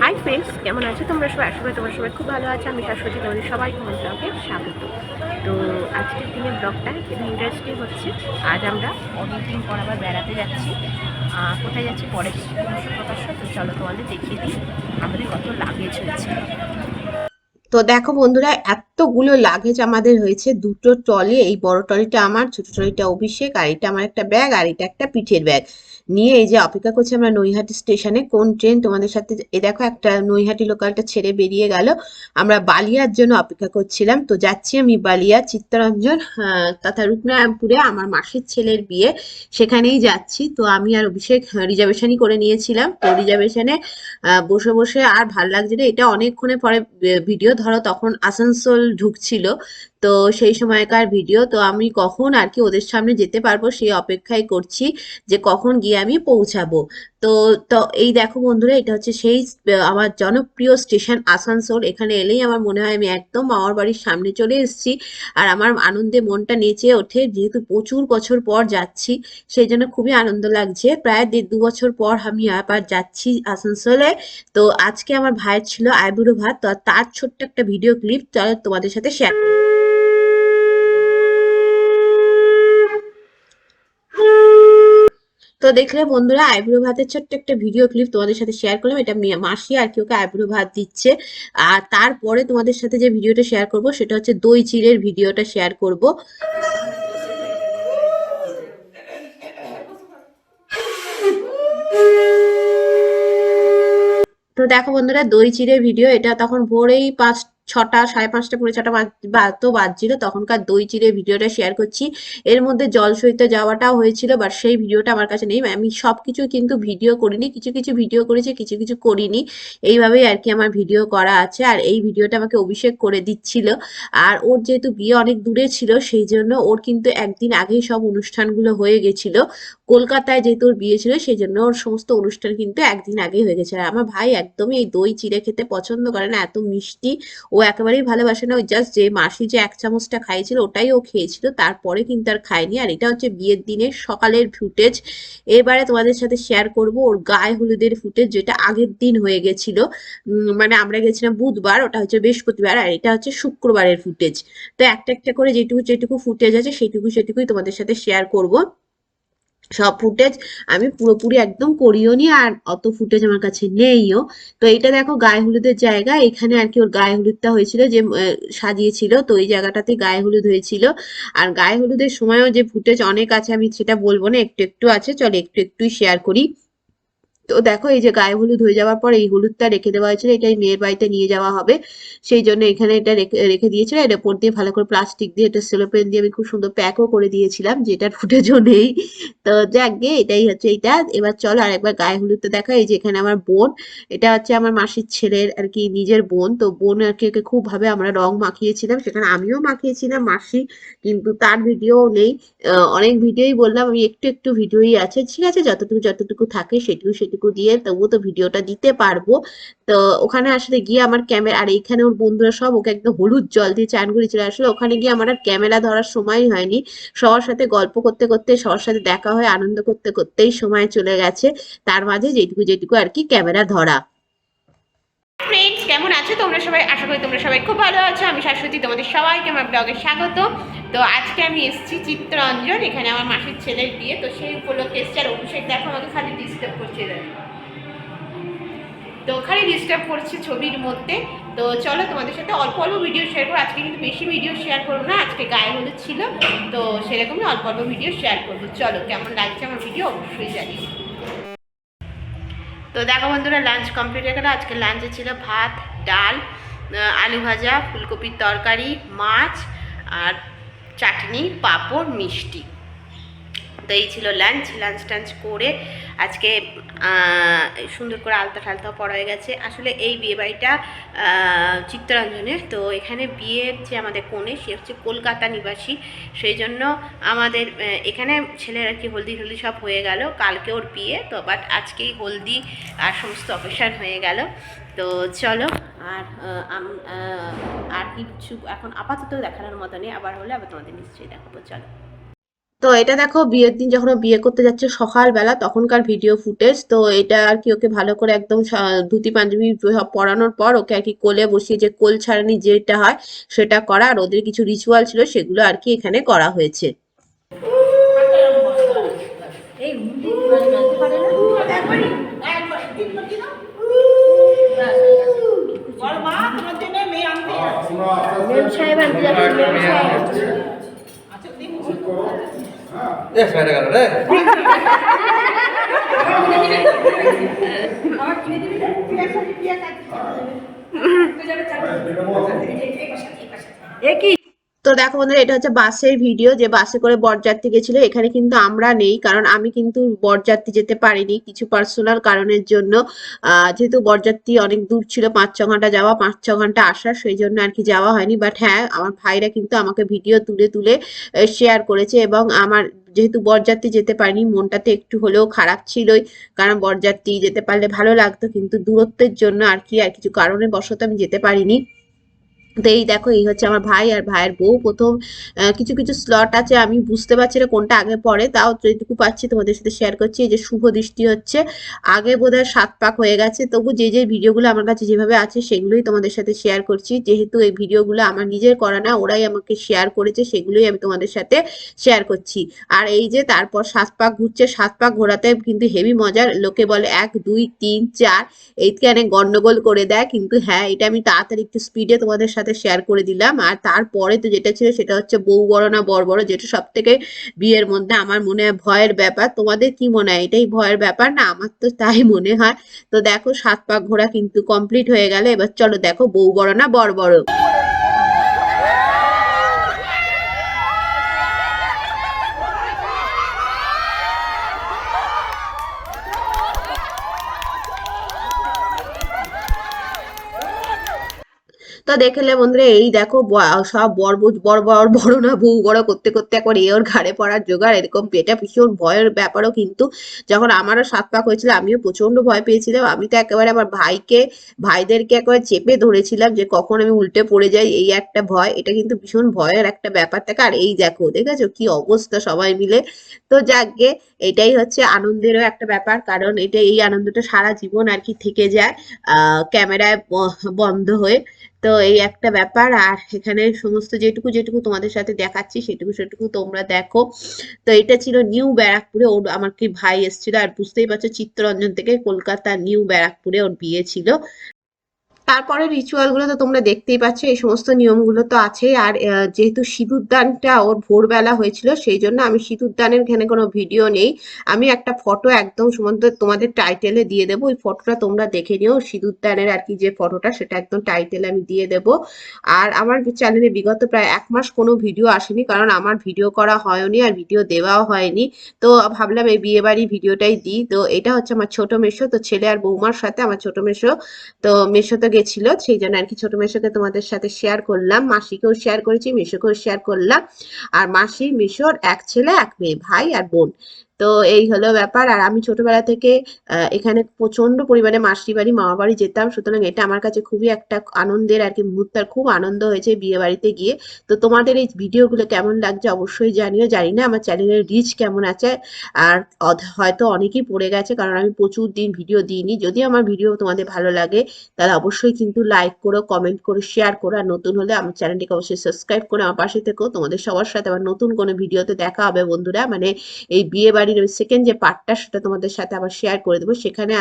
Hi friends, কেমন আছো তোমরা সবাই? আশা করি তোমরা সবাই খুব ভালো আছো। আমি শাশ্বতী, তোমাদের সবাইকে আমার ব্লগে স্বাগত। তো আজকের দিনের ব্লগটা খুবই ইন্টারেস্টিং হচ্ছে। আজ আমরা অনেকদিন পর আবার বেড়াতে যাচ্ছি। কোথায় যাচ্ছি পরে প্রকাশ। তো চলো তোমাদের দেখিয়ে দিই আমাদের কত লাগেজ হয়েছে। তো দেখো বন্ধুরা, এতগুলো লাগেজ আমাদের হয়েছে দুটো ট্রলি। এই বড় ট্রলিটা আমার, ছোট ট্রলিটা অভিষেক, আর এটা আমার একটা ব্যাগ, আর এটা একটা পিঠের ব্যাগ নিয়ে এই যে অপেক্ষা করছি আমরা নৈহাটি স্টেশনে। কোন ট্রেন তোমাদের সাথে, এ দেখো একটা নৈহাটি লোকালটা ছেড়ে বেরিয়ে গেল। আমরা বালিয়ার জন্য অপেক্ষা করছিলাম। তো যাচ্ছি আমি বালিয়া চিত্তরঞ্জন তথা রূপনারায়ণপুরে, আমার মাসির ছেলের বিয়ে, সেখানেই যাচ্ছি। তো আমি আর অভিষেক রিজার্ভেশনই করে নিয়েছিলাম। তো রিজার্ভেশনে বসে বসে আর ভাল লাগছে না। এটা অনেকক্ষণে পরে ভিডিও, ধরো তখন আসানসোল ঢুকছিল, তো সেই সময়কার ভিডিও। তো আমি কখন আর কি ওদের সামনে যেতে পারবো সেই অপেক্ষাই করছি, যে কখন গিয়ে আমি পৌঁছাবো। তো তো এই দেখো বন্ধুরা, এটা হচ্ছে সেই আমার জনপ্রিয় স্টেশন আসানসোল। এখানে এলেই আমার মনে হয় আমি একদম মামার বাড়ির সামনে চলে এসেছি। আর আমার আনন্দে মনটা নেচে ওঠে, যেহেতু প্রচুর বছর পর যাচ্ছি, সেই জন্য খুবই আনন্দ লাগছে। প্রায় 1.5 বছর পর আমি আবার যাচ্ছি আসানসোলে। তো আজকে আমার ভাইয়ের ছিল আইবুড়ো ভাত, তো তার ছোট্ট একটা ভিডিও ক্লিপ তোমাদের সাথে শেয়ার। তো দেখলে বন্ধুরা, আইবুড়ো ভাতের ছোট্ট একটা ভিডিও ক্লিপ তোমাদের সাথে শেয়ার করলাম। এটা মাসি আর কি ওকে আইবুড়ো ভাত দিচ্ছে। আর তারপরে তোমাদের সাথে যে ভিডিওটা শেয়ার করব সেটা হচ্ছে দই চিড়ের ভিডিওটা শেয়ার করব। তো দেখো বন্ধুরা, দই চিড়ে ভিডিও, এটা তখন ভোরেই 6টা, 5:30, পৌনে 6টা তো বাজছিল তখনকার দই চিড়ে ভিডিওটা শেয়ার করছি। এর মধ্যে জল সইতে যাওয়াটাও হয়েছিল, বাট সেই ভিডিওটা আমার কাছে নেই। আমি সবকিছু কিন্তু ভিডিও করিনি, কিছু কিছু ভিডিও করেছি, কিছু কিছু করিনি। এইভাবেই আর কি আমার ভিডিও করা আছে। আর এই ভিডিওটা আমাকে অভিষেক করে দিচ্ছিল। আর ওর যেহেতু বিয়ে অনেক দূরে ছিল, সেই জন্য ওর কিন্তু একদিন আগেই সব অনুষ্ঠানগুলো হয়ে গেছিল। কলকাতায় যেহেতু ওর বিয়ে ছিল, সেই জন্য ওর সমস্ত অনুষ্ঠান কিন্তু একদিন আগেই হয়ে গেছে। আর আমার ভাই একদমই এই দই চিড়ে খেতে পছন্দ করে না, এত মিষ্টি ও একেবারেই ভালোবাসে না। ওই জাস্ট যে মাসি যে 1 চামচটা খাইছিল ওটাই ও খেয়েছিল, তারপরে কিন্তু আর খায়নি। আর এটা হচ্ছে বিয়ের দিনের সকালের ফুটেজ। এবারে তোমাদের সাথে শেয়ার করব ওর গায়ে হলুদের ফুটেজ, যেটা আগের দিন হয়ে গেছিল। মানে আমরা গেছিলাম বুধবার, ওটা হচ্ছে বৃহস্পতিবার, আর এটা হচ্ছে শুক্রবারের ফুটেজ। তো একটা একটা করে যেটুকু যেটুকু ফুটেজ আছে সেটুকুই তোমাদের সাথে শেয়ার করব। সব ফুটেজ আমি পুরোপুরি একদম করিও নি, আর অত ফুটেজ আমার কাছে নেইও। তো এটা দেখো গায়ে হলুদের জায়গা, এখানে আর কি ওর গায়ে হলুদটা হয়েছিল, যে সাজিয়েছিল, তো ওই জায়গাটাতে গায়ে হলুদ হয়েছিল। আর গায়ে হলুদের সময়ও যে ফুটেজ অনেক আছে, আমি সেটা বলবো না, একটু একটু আছে, চলো একটু একটুই শেয়ার করি। তো দেখো এই যে গায়ে হলুদ হয়ে যাওয়ার পর এই হলুদটা রেখে দেওয়া হয়েছিল, এটাই মেয়ের বাড়িতে নিয়ে যাওয়া হবে, সেই জন্য এখানে এটা রেখে রেখে দিয়েছিল। এর উপর দিয়ে ভালো করে প্লাস্টিক দিয়ে, এটা সেলোপেন দিয়ে আমি খুব সুন্দর প্যাকও করে দিয়েছিলাম, যেটার ফুটেজও নেই। তো যাক গে, এটাই হচ্ছে এইটা। এবার চলো আর একবার গায়ে হলুদটা দেখা। এই যে এখানে আমার বোন, এটা হচ্ছে আমার মাসির ছেলের আর কি নিজের বোন। তো বোন আর কি ওকে খুব ভাবে আমরা রং মাখিয়েছিলাম, সেখানে আমিও মাখিয়েছিলাম মাসি, কিন্তু তার ভিডিও নেই। অনেক ভিডিওই বললাম আমি, একটু একটু ভিডিওই আছে, ঠিক আছে, যতটুকু যতটুকু থাকে সেটুকু সেটুকু দিয়ে তবুও তো ভিডিওটা দিতে পারবো। তো ওখানে আসলে গিয়ে আমার ক্যামেরা, আর এইখানে ওর বন্ধুরা সব ওকে একদম হলুদ জল দিয়ে চান করেছিল। আসলে ওখানে গিয়ে আমার আর ক্যামেরা ধরার সময়ই হয়নি। সবার সাথে গল্প করতে করতে, সবার সাথে দেখা হয়, আনন্দ করতে করতেই সময় চলে গেছে। তার মাঝে যেটুকু যেটুকু আর কি ক্যামেরা ধরা। ফ্রেন্ডস, কেমন আছো তোমরা সবাই? আশা করি তোমরা সবাই খুব ভালো আছো। আমি শাশ্বতী, তোমাদের সবাইকে আমার ব্লগে স্বাগত। তো আজকে আমি এসেছি চিত্তরঞ্জন, এখানে আমার মাসির ছেলের বিয়ে, তো সেই উপলক্ষে এসেছি। আর অভিষেক দেখো আমাকে খালি ডিস্টার্ব করছে, তো খালি ডিস্টার্ব করছে ছবির মধ্যে। তো চলো তোমাদের সাথে অল্প অল্প ভিডিও শেয়ার করবো। আজকে কিন্তু বেশি ভিডিও শেয়ার করবো না, আজকে গায়ে হলুদ ছিল, তো সেরকমই অল্প অল্প ভিডিও শেয়ার করবো। চলো, কেমন লাগছে আমার ভিডিও অবশ্যই জানিও। তো দেখো বন্ধুরা, লাঞ্চ কমপ্লিট হয়ে গেল। আজকে লাঞ্চে ছিল ভাত, ডাল, আলু ভাজা, ফুলকপির তরকারি, মাছ, আর চাটনি, পাঁপড়, মিষ্টি। তো এই ছিল লাঞ্চ। লাঞ্চ টাঞ্চ করে আজকে সুন্দর করে আলতা ঠালতা পড়া হয়ে গেছে। আসলে এই বিয়েবাড়িটা চিত্তরঞ্জনে, তো এখানে বিয়ের যে আমাদের কনে, সে হচ্ছে কলকাতা নিবাসী, সেই জন্য আমাদের এখানে ছেলের আর কি হলদি হলদি সব হয়ে গেল। কালকে ওর বিয়ে, তো বাট আজকেই হলদি আর সমস্ত অকেশন হয়ে গেল। তো চলো, আর আর কিছু এখন আপাতত দেখানোর মতো নেই, আবার হলে আবার তোমাদের নিশ্চয়ই দেখাবো। চলো। তো এটা দেখো বিয়ের দিন যখন ও বিয়ে করতে যাচ্ছে সকালবেলা তখনকার ভিডিও ফুটেজ। তো এটা আর কি ওকে ভালো করে একদম ধুতি পাঞ্জাবি সব পরানোর পর ওকে আর কি কোলে বসিয়ে যে কোল ছাড়ানি যেটা হয় সেটা করা, আর ওদের কিছু রিচুয়াল ছিল সেগুলো আর কি এখানে করা হয়েছে। তো দেখো বন্ধুরা এটা হচ্ছে বাসের ভিডিও, যে বাসে করে বরযাত্রী গেছিল। এখানে কিন্তু আমরা নেই, কারণ আমি কিন্তু বরযাত্রী যেতে পারিনি কিছু পার্সোনাল কারণের জন্য। যেহেতু বরযাত্রী অনেক দূর ছিল, 5-6 ঘন্টা যাওয়া 5-6 ঘন্টা আসা, সেই জন্য আর কি যাওয়া হয়নি। বাট হ্যাঁ, আমার ভাইরা কিন্তু আমাকে ভিডিও তুলে তুলে শেয়ার করেছে, এবং আমার যেহেতু বরযাত্রী যেতে পারিনি মনটাতে একটু হলেও খারাপ ছিলই, কারণ বরযাত্রী যেতে পারলে ভালো লাগতো, কিন্তু দূরত্বের জন্য আর কি আর কিছু কারণে বশত আমি যেতে পারিনি। তো এই দেখো এই হচ্ছে আমার ভাই আর ভাইয়ের বউ। প্রথম কিছু কিছু স্লট আছে, আমি বুঝতে পারছি না কোনটা আগে পরে, তাও যেটুকু পাচ্ছি তোমাদের সাথে শেয়ার করছি। এই যে শুভ দৃষ্টি হচ্ছে, আগে বোধহয় 7 পাক হয়ে গেছে। তবু যে যে ভিডিওগুলো আমার কাছে যেভাবে আছে সেগুলোই তোমাদের সাথে শেয়ার করছি, যেহেতু এই ভিডিওগুলো আমার নিজের করা না, ওরাই আমাকে শেয়ার করেছে, সেগুলোই আমি তোমাদের সাথে শেয়ার করছি। আর এই যে তারপর 7 পাক ঘুরছে, 7 পাক ঘোরাতে কিন্তু হেভি মজার। লোকে বলে 1 2 3 4, এইখানে গন্ডগোল করে দেয়, কিন্তু হ্যাঁ এটা আমি তাড়াতাড়ি একটু স্পিডে তোমাদের সাথে শেয়ার করে দিলাম। আর তারপরে তো যেটা ছিল সেটা হচ্ছে বউ বড় না বর বড়, যেটা সব থেকে বিয়ের মধ্যে আমার মনে হয় ভয়ের ব্যাপার। তোমাদের কি মনে হয়, এটাই ভয়ের ব্যাপার না? আমার তো তাই মনে হয়। তো দেখো 7 পাক ঘোরা কিন্তু কমপ্লিট হয়ে গেল। এবার চলো দেখো বউ বড় না বর বড়। তো দেখলে বন্ধুরা এই দেখো সব বড় বড় বড় না বউ বড় করতে করতে একবার এ ওর ঘাড়ে পড়ার জোগাড়, এরকম এটা ভীষণ ভয়ের ব্যাপারও কিন্তু। যখন আমারও 7 পাক হয়েছিল আমিও প্রচন্ড ভয় পেয়েছিলাম। আমি তো একেবারে আমার ভাইদেরকে একেবারে চেপে ধরেছিলাম যে কখন আমি উল্টে পড়ে যাই, এই একটা ভয়। এটা কিন্তু ভীষণ ভয়ের একটা ব্যাপার থাকে। আর এই দেখো দেখেছো কি অবস্থা সবাই মিলে। তো যাকগে, এটাই হচ্ছে আনন্দেরও একটা ব্যাপার, কারণ এটা এই আনন্দটা সারা জীবন আর কি থেকে যায় ক্যামেরায় বন্ধ হয়ে। তো এই একটা ব্যাপার। আর এখানে সমস্ত যেটুকু যেটুকু তোমাদের সাথে দেখাচ্ছি সেটুকু সেটুকু তোমরা দেখো। তো এটা ছিল নিউ ব্যারাকপুরে, ওর আমার কি ভাই এসেছিল, আর বুঝতেই পারছো চিত্তরঞ্জন থেকে কলকাতা নিউ ব্যারাকপুরে ওর বিয়ে ছিল। তারপরে রিচুয়াল গুলো তো তোমরা দেখতেই পাচ্ছ, এই সমস্ত নিয়মগুলো তো আছেই। আর যেহেতু সিঁদুর দানটা ওর ভোরবেলা হয়েছিল, সেই জন্য আমি সিঁদুর দানের এখানে কোনো ভিডিও নেই। আমি একটা ফটো একদম তোমাদের টাইটেলে দিয়ে দেবো, ওই ফটোটা তোমরা দেখে নিও। সিঁদুর দানের আর কি যে ফটোটা, সেটা একদম টাইটেলে আমি দিয়ে দেবো। আর আমার চ্যানেলে বিগত প্রায় 1 মাস কোনো ভিডিও আসেনি, কারণ আমার ভিডিও করা হয়নি আর ভিডিও দেওয়াও হয়নি। তো ভাবলাম এই বিয়ে বাড়ি ভিডিওটাই দিই। তো এটা হচ্ছে আমার ছোট মেসো, তো ছেলে আর বৌমার সাথে আমার ছোট মেসো। তো মেসো তো গেছিল, সেই জন্য আর কি ছোট মেসোকে তোমাদের সাথে শেয়ার করলাম, মাসিকেও শেয়ার করেছি, মেসোকেও শেয়ার করলাম। আর মাসি মেসোর 1 ছেলে 1 মেয়ে, ভাই আর বোন। তো এই হলো ব্যাপার। আর আমি ছোটবেলা থেকে এখানে প্রচন্ড পরিমাণে মাসি বাড়ি মামা বাড়ি যেতাম, সুতরাং এটা আমার কাছে খুবই একটা আনন্দের আর কি মুহূর্ত। আর খুব আনন্দ হয়েছে বিয়ে বাড়িতে গিয়ে। তো তোমাদের এই ভিডিওগুলো কেমন লাগছে অবশ্যই জানিও। জানি না আমার চ্যানেলের রিচ কেমন আছে, আর হয়তো অনেকেই পড়ে গেছে, কারণ আমি প্রচুর দিন ভিডিও দিইনি। যদি আমার ভিডিও তোমাদের ভালো লাগে তাহলে অবশ্যই কিন্তু লাইক করো, কমেন্ট করো, শেয়ার করো। আর নতুন হলে আমার চ্যানেলটিকে অবশ্যই সাবস্ক্রাইব করে আমার পাশে থেকো। তোমাদের সবার সাথে আবার নতুন কোনো ভিডিওতে দেখা হবে বন্ধুরা। মানে এই বিয়ে বাড়ির সেকেন্ড যে পার্টটা সেটা তোমাদের সাথে আবার শেয়ার করে দেবো। সেখানে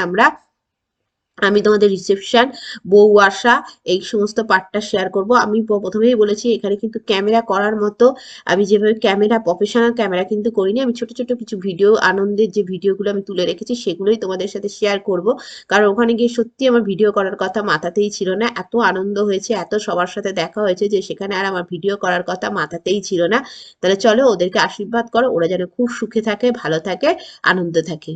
আমি তোমাদের রিসেপশন, বউ আসা, এই সমস্ত পার্টটা শেয়ার করব। আমি প্রথমেই বলেছি এখানে কিন্তু ক্যামেরা করার মতো আমি যেভাবে ক্যামেরা প্রফেশনাল ক্যামেরা কিন্তু করিনি। আমি ছোট ছোট কিছু ভিডিও, আনন্দের যে ভিডিওগুলো আমি তুলে রেখেছি সেগুলোই তোমাদের সাথে শেয়ার করব। কারণ ওখানে গিয়ে সত্যি আমার ভিডিও করার কথা মাথাতেই ছিল না। এত আনন্দ হয়েছে, এত সবার সাথে দেখা হয়েছে যে সেখানে আর আমার ভিডিও করার কথা মাথাতেই ছিল না। তাহলে চলো ওদেরকে আশীর্বাদ করো, ওরা যেন খুব সুখে থাকে, ভালো থাকে, আনন্দ থাকে।